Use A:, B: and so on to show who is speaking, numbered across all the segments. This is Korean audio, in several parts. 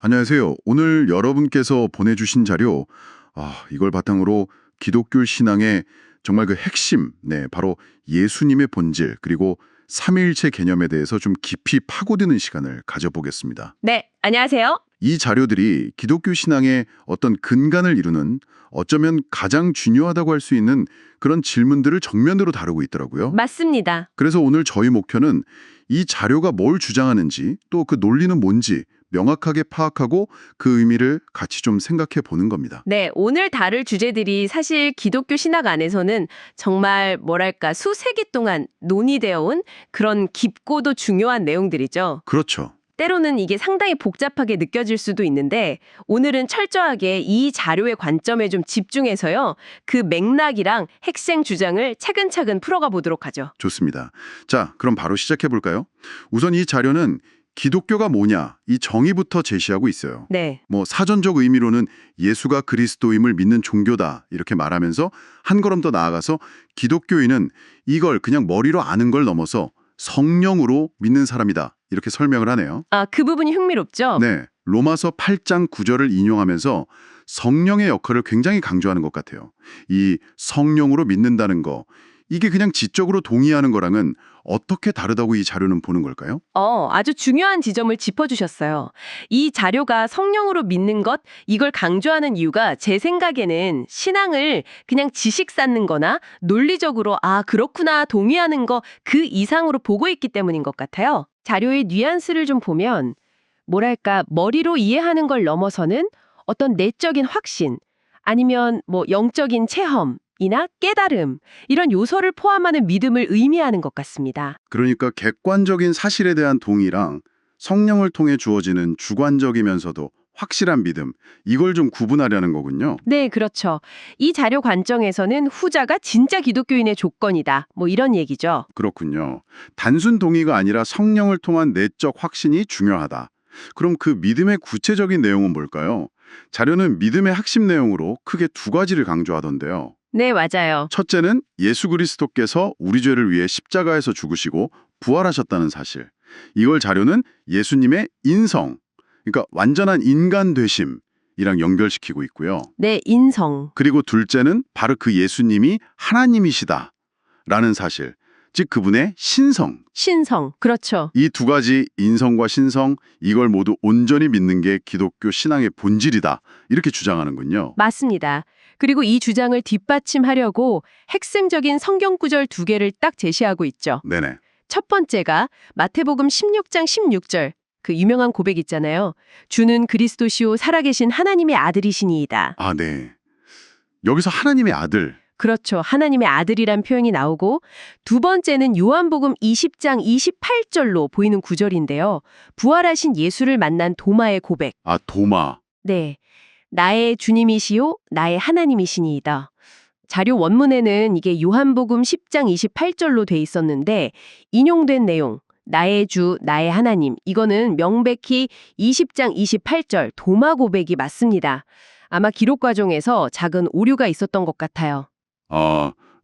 A: 안녕하세요. 오늘 여러분께서 보내주신 자료, 이걸 바탕으로 기독교 신앙의 정말 그 핵심, 바로 예수님의 본질, 그리고 삼위일체 개념에 대해서 좀 깊이 파고드는 시간을 가져보겠습니다.
B: 네, 안녕하세요.
A: 이 자료들이 기독교 신앙의 어떤 근간을 이루는 어쩌면 가장 중요하다고 할 수 있는 그런 질문들을 정면으로 다루고 있더라고요.
B: 맞습니다.
A: 그래서 오늘 저희 목표는 이 자료가 뭘 주장하는지 또 그 논리는 뭔지 명확하게 파악하고 그 의미를 같이 좀 생각해 보는 겁니다.
B: 네, 오늘 다룰 주제들이 사실 기독교 신학 안에서는 정말 뭐랄까 수세기 동안 논의되어 온 그런 깊고도 중요한 내용들이죠.
A: 그렇죠.
B: 때로는 이게 상당히 복잡하게 느껴질 수도 있는데 오늘은 철저하게 이 자료의 관점에 좀 집중해서요. 그 맥락이랑 핵심 주장을 차근차근 풀어가 보도록 하죠.
A: 좋습니다. 자, 그럼 바로 시작해 볼까요? 우선 이 자료는 기독교가 뭐냐, 이 정의부터 제시하고 있어요.
B: 네.
A: 사전적 의미로는 예수가 그리스도임을 믿는 종교다 이렇게 말하면서 한 걸음 더 나아가서 기독교인은 이걸 그냥 머리로 아는 걸 넘어서 성령으로 믿는 사람이다 이렇게 설명을 하네요.
B: 아, 그 부분이 흥미롭죠?
A: 네, 로마서 8장 9절을 인용하면서 성령의 역할을 굉장히 강조하는 것 같아요. 이 성령으로 믿는다는 거, 이게 그냥 지적으로 동의하는 거랑은 어떻게 다르다고 이 자료는 보는 걸까요?
B: 아주 중요한 지점을 짚어주셨어요. 이 자료가 성령으로 믿는 것, 이걸 강조하는 이유가 제 생각에는 신앙을 그냥 지식 쌓는 거나 논리적으로 그렇구나 동의하는 거 그 이상으로 보고 있기 때문인 것 같아요. 자료의 뉘앙스를 좀 보면 뭐랄까 머리로 이해하는 걸 넘어서는 어떤 내적인 확신 아니면 영적인 체험 이나 깨달음, 이런 요소를 포함하는 믿음을 의미하는 것 같습니다.
A: 그러니까 객관적인 사실에 대한 동의랑 성령을 통해 주어지는 주관적이면서도 확실한 믿음, 이걸 좀 구분하려는 거군요.
B: 네, 그렇죠. 이 자료 관점에서는 후자가 진짜 기독교인의 조건이다. 이런 얘기죠.
A: 그렇군요. 단순 동의가 아니라 성령을 통한 내적 확신이 중요하다. 그럼 그 믿음의 구체적인 내용은 뭘까요? 자료는 믿음의 핵심 내용으로 크게 두 가지를 강조하던데요.
B: 네, 맞아요.
A: 첫째는 예수 그리스도께서 우리 죄를 위해 십자가에서 죽으시고 부활하셨다는 사실. 이걸 자료는 예수님의 인성, 그러니까 완전한 인간 되심이랑 연결시키고 있고요.
B: 네, 인성.
A: 그리고 둘째는 바로 그 예수님이 하나님이시다라는 사실, 즉 그분의 신성.
B: 신성. 그렇죠.
A: 이 두 가지 인성과 신성, 이걸 모두 온전히 믿는 게 기독교 신앙의 본질이다. 이렇게 주장하는군요.
B: 맞습니다. 그리고 이 주장을 뒷받침하려고 핵심적인 성경 구절 두 개를 딱 제시하고 있죠.
A: 네네.
B: 첫 번째가 마태복음 16장 16절. 그 유명한 고백 있잖아요. 주는 그리스도시요 살아계신 하나님의 아들이시니이다.
A: 네. 여기서 하나님의 아들.
B: 그렇죠. 하나님의 아들이란 표현이 나오고 두 번째는 요한복음 20장 28절로 보이는 구절인데요. 부활하신 예수를 만난 도마의 고백.
A: 도마.
B: 네. 나의 주님이시요 나의 하나님이시니이다. 자료 원문에는 이게 요한복음 10장 28절로 돼 있었는데 인용된 내용 나의 주, 나의 하나님 이거는 명백히 20장 28절 도마 고백이 맞습니다. 아마 기록 과정에서 작은 오류가 있었던 것 같아요.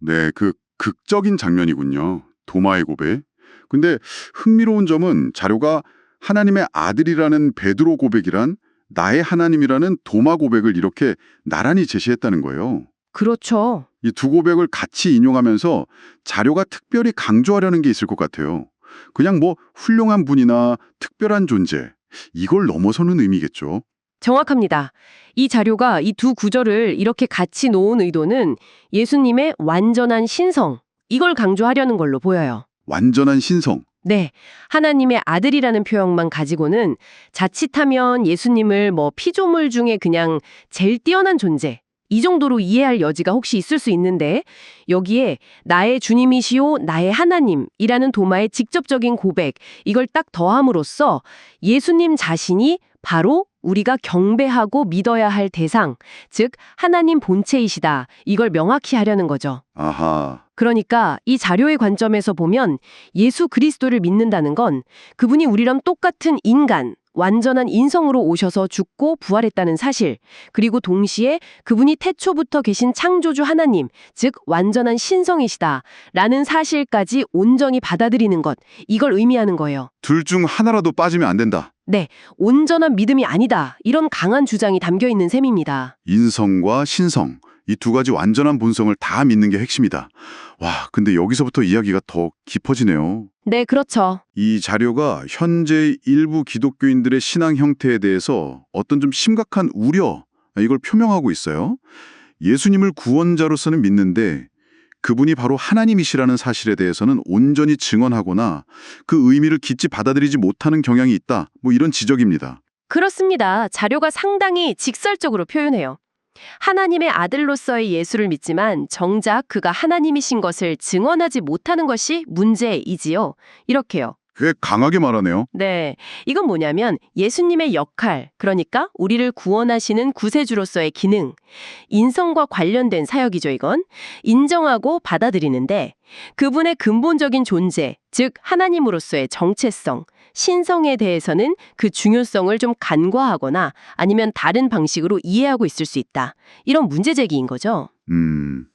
A: 네, 그 극적인 장면이군요. 도마의 고백. 근데 흥미로운 점은 자료가 하나님의 아들이라는 베드로 고백이란 나의 하나님이라는 도마 고백을 이렇게 나란히 제시했다는 거예요.
B: 그렇죠.
A: 이 두 고백을 같이 인용하면서 자료가 특별히 강조하려는 게 있을 것 같아요. 그냥 훌륭한 분이나 특별한 존재, 이걸 넘어서는 의미겠죠.
B: 정확합니다. 이 자료가 이 두 구절을 이렇게 같이 놓은 의도는 예수님의 완전한 신성, 이걸 강조하려는 걸로 보여요.
A: 완전한 신성.
B: 네, 하나님의 아들이라는 표현만 가지고는 자칫하면 예수님을 피조물 중에 그냥 제일 뛰어난 존재, 이 정도로 이해할 여지가 혹시 있을 수 있는데 여기에 나의 주님이시요 나의 하나님이라는 도마의 직접적인 고백, 이걸 딱 더함으로써 예수님 자신이 바로 우리가 경배하고 믿어야 할 대상, 즉 하나님 본체이시다. 이걸 명확히 하려는 거죠.
A: 아하.
B: 그러니까 이 자료의 관점에서 보면 예수 그리스도를 믿는다는 건 그분이 우리랑 똑같은 인간, 완전한 인성으로 오셔서 죽고 부활했다는 사실, 그리고 동시에 그분이 태초부터 계신 창조주 하나님, 즉 완전한 신성이시다라는 사실까지 온전히 받아들이는 것, 이걸 의미하는 거예요.
A: 둘 중 하나라도 빠지면 안 된다.
B: 네, 온전한 믿음이 아니다. 이런 강한 주장이 담겨 있는 셈입니다.
A: 인성과 신성, 이 두 가지 완전한 본성을 다 믿는 게 핵심이다. 와, 근데 여기서부터 이야기가 더 깊어지네요.
B: 네, 그렇죠.
A: 이 자료가 현재 일부 기독교인들의 신앙 형태에 대해서 어떤 좀 심각한 우려, 이걸 표명하고 있어요. 예수님을 구원자로서는 믿는데 그분이 바로 하나님이시라는 사실에 대해서는 온전히 증언하거나 그 의미를 깊이 받아들이지 못하는 경향이 있다. 뭐 이런 지적입니다.
B: 그렇습니다. 자료가 상당히 직설적으로 표현해요. 하나님의 아들로서의 예수를 믿지만 정작 그가 하나님이신 것을 증언하지 못하는 것이 문제이지요. 이렇게요.
A: 꽤 강하게 말하네요.
B: 네, 이건 뭐냐면 예수님의 역할, 그러니까 우리를 구원하시는 구세주로서의 기능, 인성과 관련된 사역이죠, 이건. 인정하고 받아들이는데 그분의 근본적인 존재, 즉 하나님으로서의 정체성, 신성에 대해서는 그 중요성을 좀 간과하거나 아니면 다른 방식으로 이해하고 있을 수 있다. 이런 문제제기인 거죠.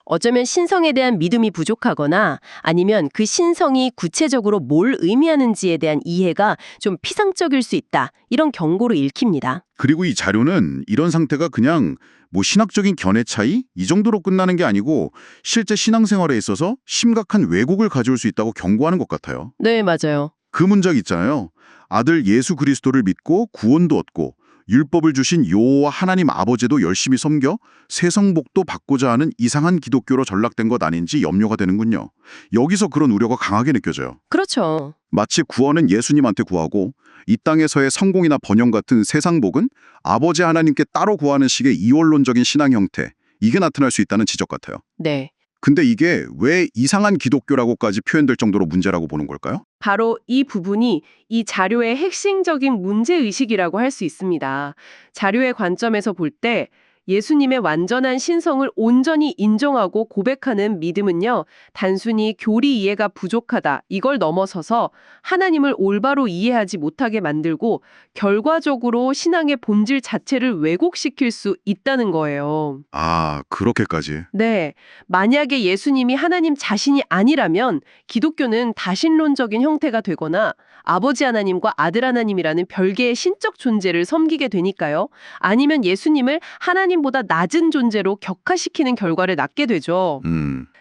B: 어쩌면 신성에 대한 믿음이 부족하거나 아니면 그 신성이 구체적으로 뭘 의미하는지에 대한 이해가 좀 피상적일 수 있다. 이런 경고로 읽힙니다.
A: 그리고 이 자료는 이런 상태가 그냥 뭐 신학적인 견해 차이? 이 정도로 끝나는 게 아니고 실제 신앙생활에 있어서 심각한 왜곡을 가져올 수 있다고 경고하는 것 같아요.
B: 네, 맞아요.
A: 그 문장 있잖아요. 아들 예수 그리스도를 믿고 구원도 얻고 율법을 주신 여호와 하나님 아버지도 열심히 섬겨 세성복도 받고자 하는 이상한 기독교로 전락된 것 아닌지 염려가 되는군요. 여기서 그런 우려가 강하게 느껴져요.
B: 그렇죠.
A: 마치 구원은 예수님한테 구하고 이 땅에서의 성공이나 번영 같은 세상복은 아버지 하나님께 따로 구하는 식의 이원론적인 신앙 형태, 이게 나타날 수 있다는 지적 같아요.
B: 네.
A: 근데 이게 왜 이상한 기독교라고까지 표현될 정도로 문제라고 보는 걸까요?
B: 바로 이 부분이 이 자료의 핵심적인 문제의식이라고 할 수 있습니다. 자료의 관점에서 볼 때 예수님의 완전한 신성을 온전히 인정하고 고백하는 믿음은요, 단순히 교리 이해가 부족하다, 이걸 넘어서서 하나님을 올바로 이해하지 못하게 만들고 결과적으로 신앙의 본질 자체를 왜곡시킬 수 있다는 거예요.
A: 아, 그렇게까지.
B: 네, 만약에 예수님이 하나님 자신이 아니라면 기독교는 다신론적인 형태가 되거나 아버지 하나님과 아들 하나님이라는 별개의 신적 존재를 섬기게 되니까요. 아니면 예수님을 하나님보다 낮은 존재로 격화시키는 결과를 낳게 되죠.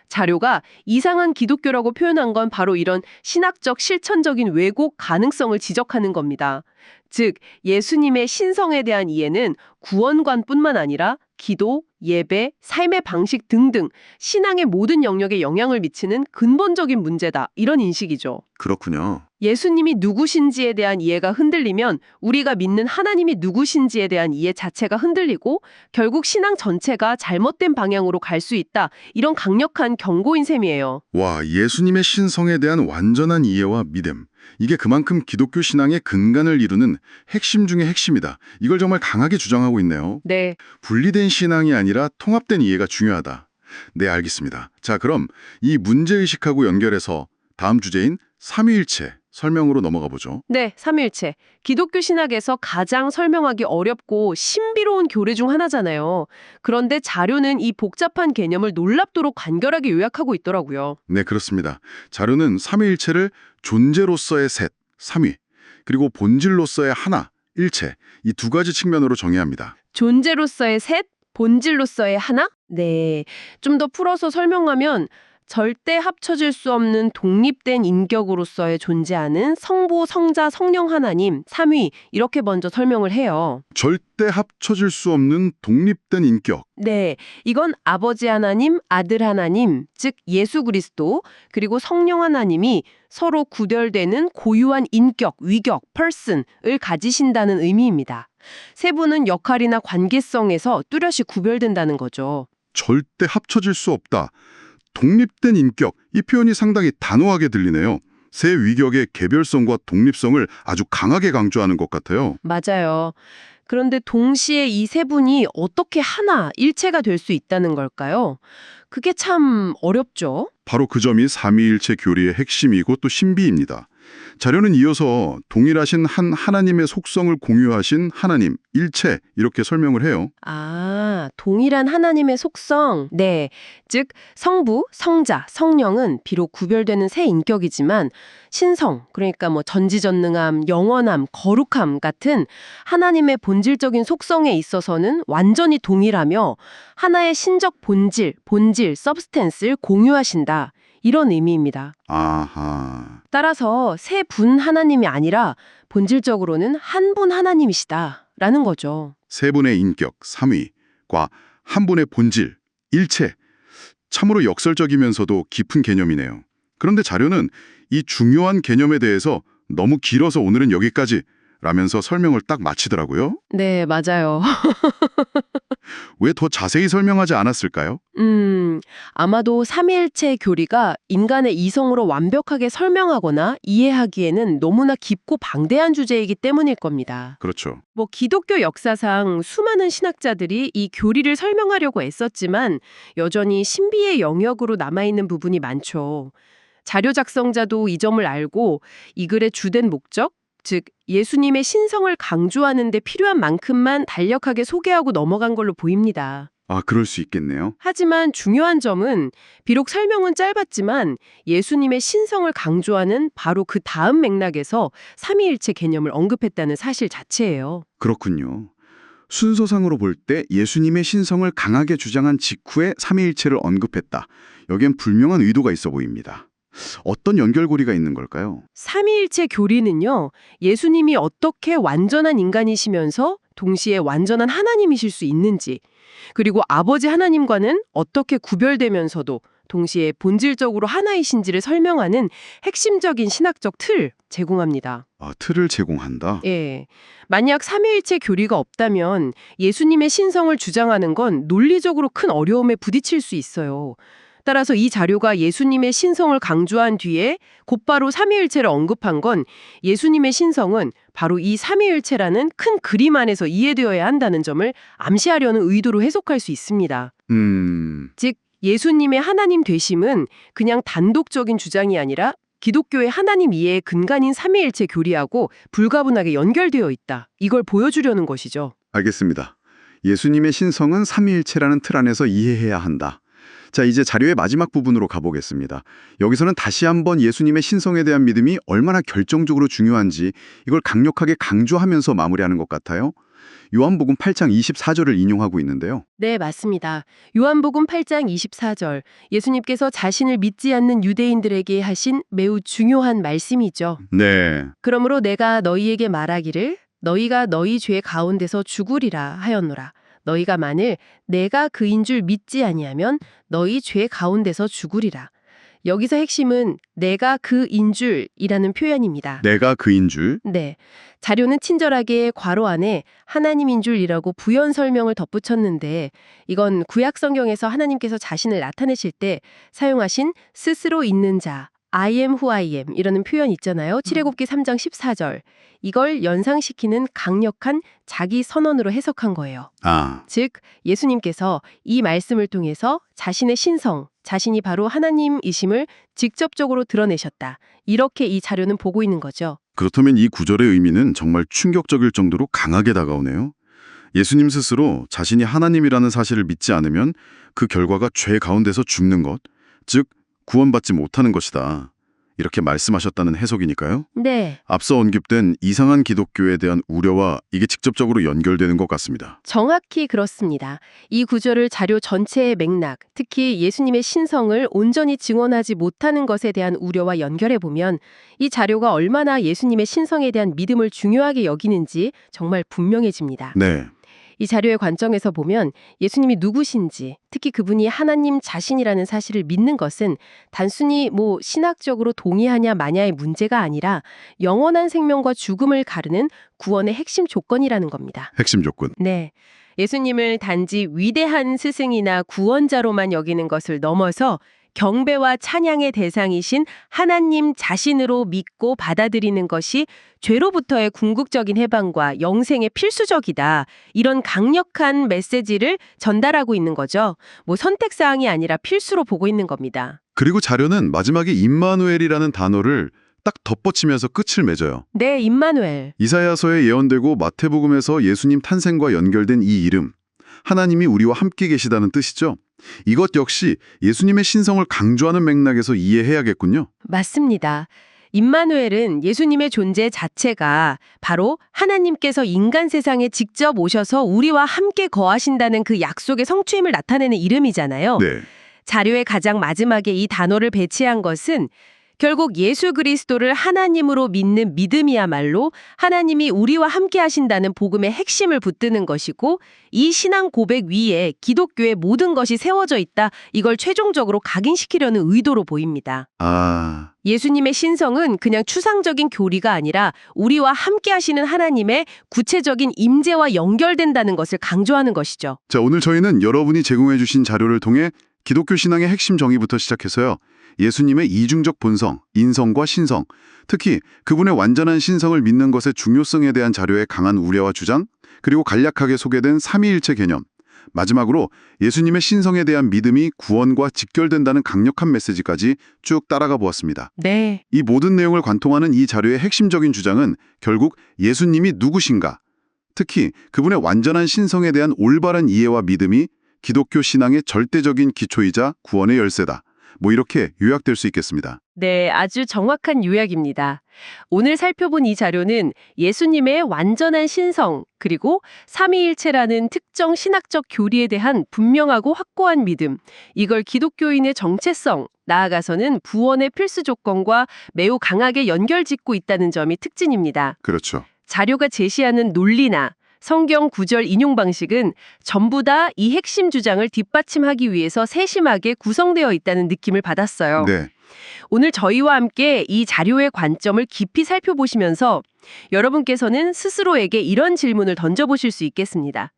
B: 자료가 이상한 기독교라고 표현한 건 바로 이런 신학적 실천적인 왜곡 가능성을 지적하는 겁니다. 즉, 예수님의 신성에 대한 이해는 구원관뿐만 아니라 기도, 예배, 삶의 방식 등등 신앙의 모든 영역에 영향을 미치는 근본적인 문제다. 이런 인식이죠.
A: 그렇군요.
B: 예수님이 누구신지에 대한 이해가 흔들리면 우리가 믿는 하나님이 누구신지에 대한 이해 자체가 흔들리고 결국 신앙 전체가 잘못된 방향으로 갈 수 있다. 이런 강력한 경고인 셈이에요.
A: 와, 예수님의 신성에 대한 완전한 이해와 믿음. 이게 그만큼 기독교 신앙의 근간을 이루는 핵심 중의 핵심이다. 이걸 정말 강하게 주장하고 있네요.
B: 네.
A: 분리된 신앙이 아니라 통합된 이해가 중요하다. 네, 알겠습니다. 자, 그럼 이 문제의식하고 연결해서 다음 주제인 삼위일체 설명으로 넘어가 보죠.
B: 네, 삼위일체. 기독교 신학에서 가장 설명하기 어렵고 신비로운 교리 중 하나잖아요. 그런데 자료는 이 복잡한 개념을 놀랍도록 간결하게 요약하고 있더라고요.
A: 네, 그렇습니다. 자료는 삼위일체를 존재로서의 셋, 삼위, 그리고 본질로서의 하나, 일체, 이 두 가지 측면으로 정의합니다.
B: 존재로서의 셋, 본질로서의 하나? 네, 좀 더 풀어서 설명하면 절대 합쳐질 수 없는 독립된 인격으로서의 존재하는 성부, 성자, 성령 하나님, 삼위 이렇게 먼저 설명을 해요.
A: 절대 합쳐질 수 없는 독립된 인격.
B: 네, 이건 아버지 하나님, 아들 하나님, 즉 예수 그리스도, 그리고 성령 하나님이 서로 구별되는 고유한 인격, 위격, person을 가지신다는 의미입니다. 세 분은 역할이나 관계성에서 뚜렷이 구별된다는 거죠.
A: 절대 합쳐질 수 없다. 독립된 인격, 이 표현이 상당히 단호하게 들리네요. 세 위격의 개별성과 독립성을 아주 강하게 강조하는 것 같아요.
B: 맞아요. 그런데 동시에 이 세 분이 어떻게 하나, 일체가 될 수 있다는 걸까요? 그게 참 어렵죠.
A: 바로 그 점이 삼위일체 교리의 핵심이고 또 신비입니다. 자료는 이어서 동일하신 한 하나님의 속성을 공유하신 하나님, 일체 이렇게 설명을 해요.
B: 아, 동일한 하나님의 속성. 네. 즉, 성부, 성자, 성령은 비록 구별되는 세 인격이지만 신성, 그러니까 뭐 전지전능함, 영원함, 거룩함 같은 하나님의 본질적인 속성에 있어서는 완전히 동일하며 하나의 신적 본질, 서브스텐스를 공유하신다. 이런 의미입니다.
A: 아하.
B: 따라서 세 분 하나님이 아니라 본질적으로는 한 분 하나님이시다라는 거죠.
A: 세 분의 인격, 삼위과 한 분의 본질, 일체. 참으로 역설적이면서도 깊은 개념이네요. 그런데 자료는 이 중요한 개념에 대해서 너무 길어서 오늘은 여기까지 라면서 설명을 딱 마치더라고요.
B: 네, 맞아요.
A: 왜 더 자세히 설명하지 않았을까요?
B: 아마도 삼위일체 교리가 인간의 이성으로 완벽하게 설명하거나 이해하기에는 너무나 깊고 방대한 주제이기 때문일 겁니다.
A: 그렇죠.
B: 뭐 기독교 역사상 수많은 신학자들이 이 교리를 설명하려고 애썼지만 여전히 신비의 영역으로 남아있는 부분이 많죠. 자료 작성자도 이 점을 알고 이 글의 주된 목적, 즉 예수님의 신성을 강조하는 데 필요한 만큼만 간략하게 소개하고 넘어간 걸로 보입니다.
A: 아, 그럴 수 있겠네요.
B: 하지만 중요한 점은 비록 설명은 짧았지만 예수님의 신성을 강조하는 바로 그 다음 맥락에서 삼위일체 개념을 언급했다는 사실 자체예요.
A: 그렇군요. 순서상으로 볼 때 예수님의 신성을 강하게 주장한 직후에 삼위일체를 언급했다. 여기엔 분명한 의도가 있어 보입니다. 어떤 연결고리가 있는 걸까요?
B: 삼위일체 교리는요, 예수님이 어떻게 완전한 인간이시면서 동시에 완전한 하나님이실 수 있는지, 그리고 아버지 하나님과는 어떻게 구별되면서도 동시에 본질적으로 하나이신지를 설명하는 핵심적인 신학적 틀 제공합니다.
A: 아, 틀을 제공한다?
B: 예. 만약 삼위일체 교리가 없다면 예수님의 신성을 주장하는 건 논리적으로 큰 어려움에 부딪힐 수 있어요. 따라서 이 자료가 예수님의 신성을 강조한 뒤에 곧바로 삼위일체를 언급한 건 예수님의 신성은 바로 이 삼위일체라는 큰 그림 안에서 이해되어야 한다는 점을 암시하려는 의도로 해석할 수 있습니다. 즉, 예수님의 하나님 되심은 그냥 단독적인 주장이 아니라 기독교의 하나님 이해의 근간인 삼위일체 교리하고 불가분하게 연결되어 있다. 이걸 보여주려는 것이죠.
A: 알겠습니다. 예수님의 신성은 삼위일체라는 틀 안에서 이해해야 한다. 자, 이제 자료의 마지막 부분으로 가보겠습니다. 여기서는 다시 한번 예수님의 신성에 대한 믿음이 얼마나 결정적으로 중요한지 이걸 강력하게 강조하면서 마무리하는 것 같아요. 요한복음 8장 24절을 인용하고 있는데요.
B: 네, 맞습니다. 요한복음 8장 24절, 예수님께서 자신을 믿지 않는 유대인들에게 하신 매우 중요한 말씀이죠.
A: 네.
B: 그러므로 내가 너희에게 말하기를 너희가 너희 죄 가운데서 죽으리라 하였노라. 너희가 만일 내가 그인 줄 믿지 아니하면 너희 죄 가운데서 죽으리라. 여기서 핵심은 내가 그인 줄이라는 표현입니다.
A: 내가 그인 줄.
B: 네. 자료는 친절하게 괄호 안에 하나님인 줄이라고 부연 설명을 덧붙였는데 이건 구약 성경에서 하나님께서 자신을 나타내실 때 사용하신 스스로 있는 자, I am who I am 이라는 표현 있잖아요. 출애굽기 3장 14절. 이걸 연상시키는 강력한 자기 선언으로 해석한 거예요.
A: 아,
B: 즉 예수님께서 이 말씀을 통해서 자신의 신성, 자신이 바로 하나님이심을 직접적으로 드러내셨다. 이렇게 이 자료는 보고 있는 거죠.
A: 그렇다면 이 구절의 의미는 정말 충격적일 정도로 강하게 다가오네요. 예수님 스스로 자신이 하나님이라는 사실을 믿지 않으면 그 결과가 죄 가운데서 죽는 것, 즉 구원받지 못하는 것이다. 이렇게 말씀하셨다는 해석이니까요.
B: 네.
A: 앞서 언급된 이상한 기독교에 대한 우려와 이게 직접적으로 연결되는 것 같습니다.
B: 정확히 그렇습니다. 이 구절을 자료 전체의 맥락, 특히 예수님의 신성을 온전히 증언하지 못하는 것에 대한 우려와 연결해보면 이 자료가 얼마나 예수님의 신성에 대한 믿음을 중요하게 여기는지 정말 분명해집니다.
A: 네.
B: 이 자료의 관점에서 보면 예수님이 누구신지, 특히 그분이 하나님 자신이라는 사실을 믿는 것은 단순히 신학적으로 동의하냐 마냐의 문제가 아니라 영원한 생명과 죽음을 가르는 구원의 핵심 조건이라는 겁니다.
A: 핵심 조건.
B: 네. 예수님을 단지 위대한 스승이나 구원자로만 여기는 것을 넘어서 경배와 찬양의 대상이신 하나님 자신으로 믿고 받아들이는 것이 죄로부터의 궁극적인 해방과 영생의 필수적이다. 이런 강력한 메시지를 전달하고 있는 거죠. 선택사항이 아니라 필수로 보고 있는 겁니다.
A: 그리고 자료는 마지막에 임마누엘이라는 단어를 딱 덧붙이면서 끝을 맺어요.
B: 네, 임마누엘.
A: 이사야서에 예언되고 마태복음에서 예수님 탄생과 연결된 이 이름, 하나님이 우리와 함께 계시다는 뜻이죠. 이것 역시 예수님의 신성을 강조하는 맥락에서 이해해야겠군요.
B: 맞습니다. 임마누엘은 예수님의 존재 자체가 바로 하나님께서 인간 세상에 직접 오셔서 우리와 함께 거하신다는 그 약속의 성취임을 나타내는 이름이잖아요.
A: 네.
B: 자료의 가장 마지막에 이 단어를 배치한 것은 결국 예수 그리스도를 하나님으로 믿는 믿음이야말로 하나님이 우리와 함께 하신다는 복음의 핵심을 붙드는 것이고, 이 신앙 고백 위에 기독교의 모든 것이 세워져 있다, 이걸 최종적으로 각인시키려는 의도로 보입니다.
A: 아,
B: 예수님의 신성은 그냥 추상적인 교리가 아니라 우리와 함께 하시는 하나님의 구체적인 임재와 연결된다는 것을 강조하는 것이죠.
A: 자, 오늘 저희는 여러분이 제공해 주신 자료를 통해 기독교 신앙의 핵심 정의부터 시작해서요. 예수님의 이중적 본성, 인성과 신성, 특히 그분의 완전한 신성을 믿는 것의 중요성에 대한 자료의 강한 우려와 주장, 그리고 간략하게 소개된 삼위일체 개념, 마지막으로 예수님의 신성에 대한 믿음이 구원과 직결된다는 강력한 메시지까지 쭉 따라가 보았습니다.
B: 네.
A: 이 모든 내용을 관통하는 이 자료의 핵심적인 주장은 결국 예수님이 누구신가, 특히 그분의 완전한 신성에 대한 올바른 이해와 믿음이 기독교 신앙의 절대적인 기초이자 구원의 열쇠다. 뭐 이렇게 요약될 수 있겠습니다.
B: 네, 아주 정확한 요약입니다. 오늘 살펴본 이 자료는 예수님의 완전한 신성, 그리고 삼위일체라는 특정 신학적 교리에 대한 분명하고 확고한 믿음, 이걸 기독교인의 정체성, 나아가서는 구원의 필수 조건과 매우 강하게 연결짓고 있다는 점이 특징입니다.
A: 그렇죠.
B: 자료가 제시하는 논리나 성경 구절 인용 방식은 전부 다 이 핵심 주장을 뒷받침하기 위해서 세심하게 구성되어 있다는 느낌을 받았어요.
A: 네.
B: 오늘 저희와 함께 이 자료의 관점을 깊이 살펴보시면서 여러분께서는 스스로에게 이런 질문을 던져보실 수 있겠습니다.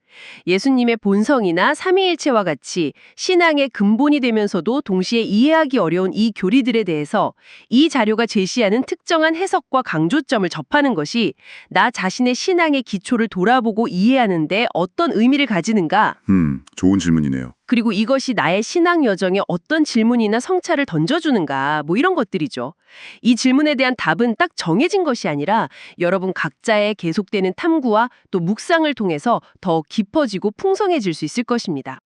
B: 예수님의 본성이나 삼위일체와 같이 신앙의 근본이 되면서도 동시에 이해하기 어려운 이 교리들에 대해서 이 자료가 제시하는 특정한 해석과 강조점을 접하는 것이 나 자신의 신앙의 기초를 돌아보고 이해하는 데 어떤 의미를 가지는가?
A: 좋은 질문이네요.
B: 그리고 이것이 나의 신앙 여정에 어떤 질문이나 성찰을 던져주는가, 뭐 이런 것들이죠. 이 질문에 대한 답은 딱 정해진 것이 아니라 여러분 각자의 계속되는 탐구와 또 묵상을 통해서 더 깊어지고 풍성해질 수 있을 것입니다.